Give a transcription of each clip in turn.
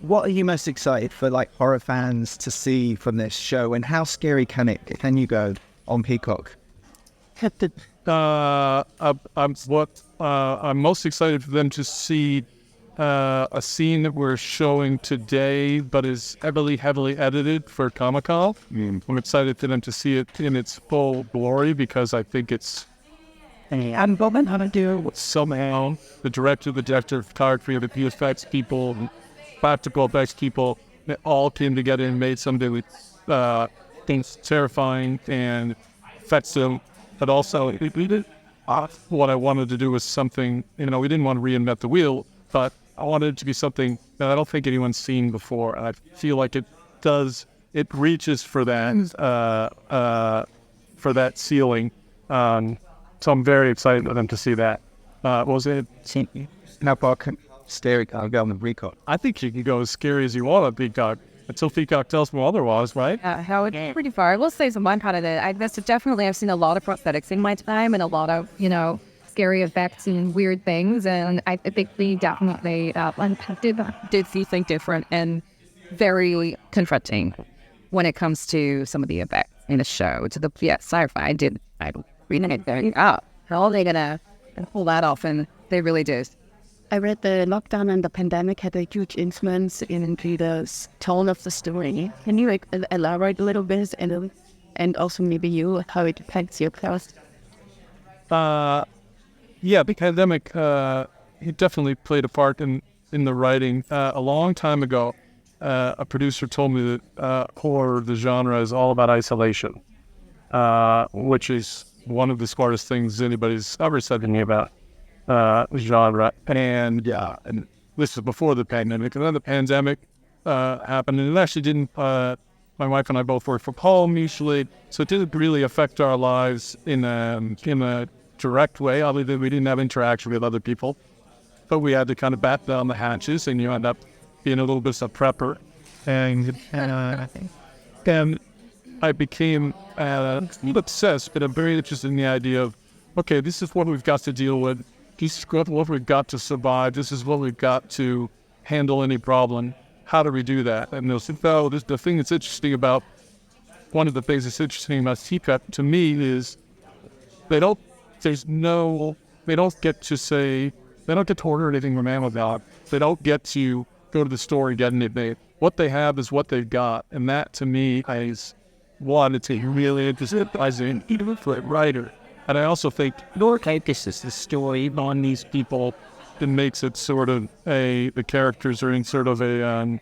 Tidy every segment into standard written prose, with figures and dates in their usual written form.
What are you most excited for, like, horror fans to see from this show, and how scary can you go on Peacock? I'm most excited for them to see a scene that we're showing today, but is heavily edited for Comic-Con. I'm excited for them to see it in its full glory, because I think it's somehow the director of photography, the VFX people, practical effects people, they all came together and made something that things terrifying and effective, but also what I wanted to do was something, we didn't want to reinvent the wheel, but I wanted it to be something that I don't think anyone's seen before, and I feel like it reaches for that ceiling. So I'm very excited for them to see that. What was it? How far scary can I go on the Peacock? I think you can go as scary as you want on Peacock, until Peacock tells me otherwise, right? How it's pretty far. I will say some one part of it. I've seen a lot of prosthetics in my time, and a lot of, scary effects and weird things, and I think we definitely did see something different and very confronting when it comes to some of the effects in the show. Sci-fi, I read it there. How are they gonna pull that off? And they really did. I read the lockdown and the pandemic had a huge influence in the tone of the story. Can you elaborate a little bit, and also maybe how it affects your cast? Yeah, the pandemic, it definitely played a part in the writing. A long time ago, a producer told me that horror, the genre, is all about isolation, which is one of the smartest things anybody's ever said to me about genre. And this was before the pandemic. And then the pandemic happened, and it actually didn't. My wife and I both work from home usually, so it didn't really affect our lives in a direct way. Obviously, we didn't have interaction with other people, but we had to kind of bat down the hatches, and you end up being a little bit of a prepper. And I became not obsessed, but I'm very interested in the idea of, okay, this is what we've got to deal with. This is what we've got to survive. This is what we've got to handle any problem. How do we do that? And they'll say, the thing that's interesting about, one of the things that's interesting about Teacup to me is they don't get to order anything from Amazon. They don't get to go to the store and get anything. What they have is what they've got. And that to me is one, it's a really interesting as an writer. And I also think this is the story on these people that makes it sort of the characters are in sort of a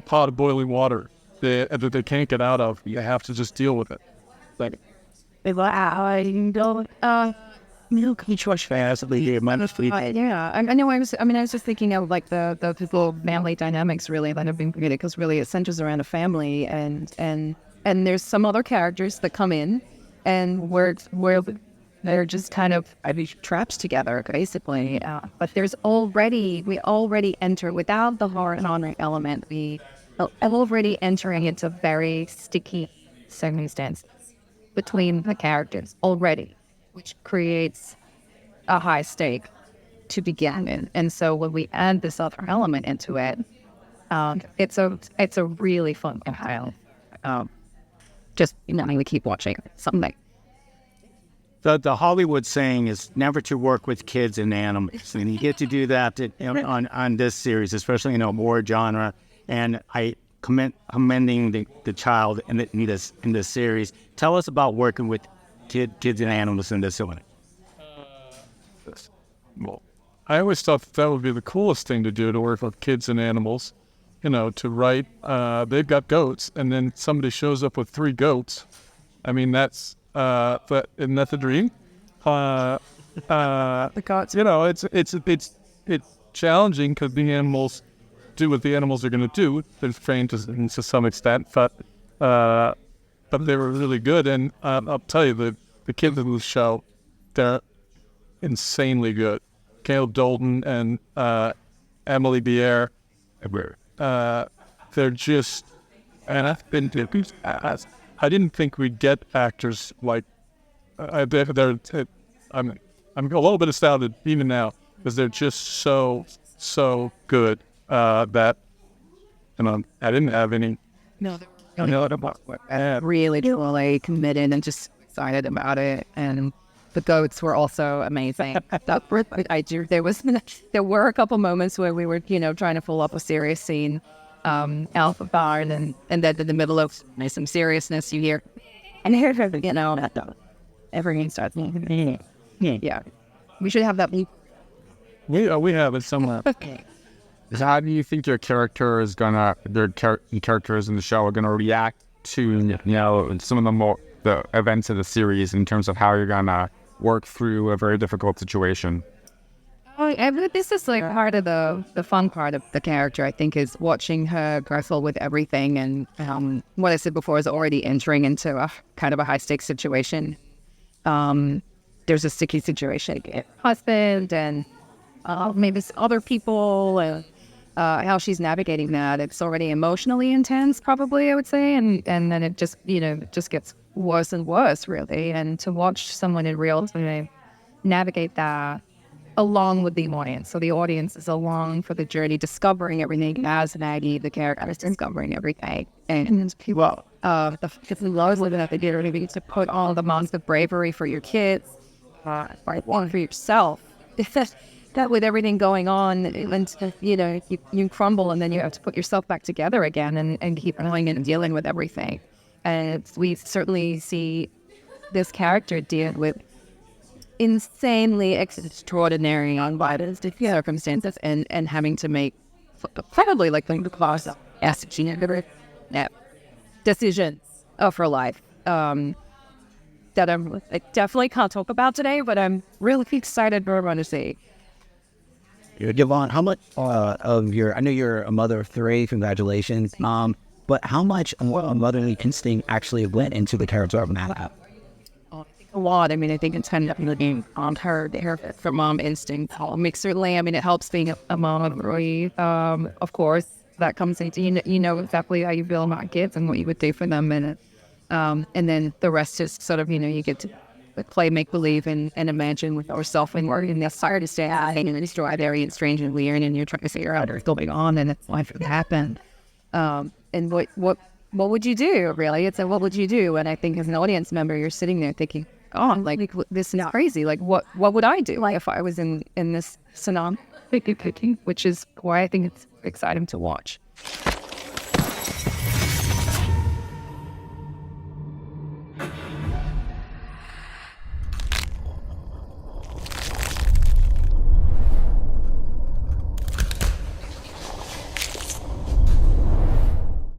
pot of boiling water that they can't get out of. You have to just deal with it. Like, I know. I was just thinking of like the people family dynamics really that have been created, because really it centers around a family, and there's some other characters that come in, and where they're just kind of traps together basically. But we already enter without the horror genre element. We are already entering into very sticky circumstances between the characters already, which creates a high stake to begin in. And so when we add this other element into it, it's a really fun compile. Just we keep watching something. The Hollywood saying is never to work with kids and animals, and you get to do that on this series, especially in a horror genre. And I commending the child in this series. Tell us about working with kids and animals in this one. Well, I always thought that would be the coolest thing to do, to work with kids and animals. To write. They've got goats, and then somebody shows up with 3 goats. I mean, isn't that the dream? The goats. It's challenging because the animals do what the animals are going to do. They're trained to some extent, but they were really good. And I'll tell you, the kids in the show, they're insanely good. Dolden and Emilie, Bierre, they're just, and I didn't think we'd get actors like, I'm a little bit astounded even now, because they're just so good. that, and I didn't have any. No, really truly committed and just excited about it. And the goats were also amazing. There were a couple moments where we were, trying to pull up a serious scene, Alpha Barn, and then in the middle of some seriousness, you hear, and here, everything starts. Yeah, we should have that. We have it somewhere. So how do you think your characters in the show are gonna react to some of the events of the series in terms of how you're gonna work through a very difficult situation? This is like part of the fun part of the character, I think, is watching her wrestle with everything. And what I said before is already entering into a kind of a high stakes situation. There's a sticky situation with her husband and maybe other people, and how she's navigating that. It's already emotionally intense, probably, I would say, and then it just just gets worse and worse, really. And to watch someone in real time navigate that along with the audience, so the audience is along for the journey, discovering everything as Maggie, the character, is discovering everything, and people, the love with that they did, really, to put all the months of bravery for your kids, for yourself. That with everything going on, and you crumble, and then you have to put yourself back together again and keep going and dealing with everything. And we certainly see this character deal with insanely extraordinary, unbiased circumstances, and having to make probably like the cost decisions of her life that I definitely can't talk about today, but I'm really excited for everyone to see. Yvonne, how much of I know you're a mother of 3, congratulations, but how much motherly instinct actually went into the character of Nana? A lot. I mean, I think it's kind of on her mom instinct. Certainly, I mean, it helps being a mom, really. Of course, that comes into, you know exactly how you feel about kids and what you would do for them, and then the rest is sort of, you get to play make-believe and imagine with yourself, and we're in the fire to stay out, and it's very strange and weird, and you're trying to figure out what's going on, and it's life that happened. And what would you do, really? It's what would you do? And I think as an audience member, you're sitting there thinking, oh, like, this is crazy. Like, what would I do if I was in this scenario? Which is why I think it's exciting to watch.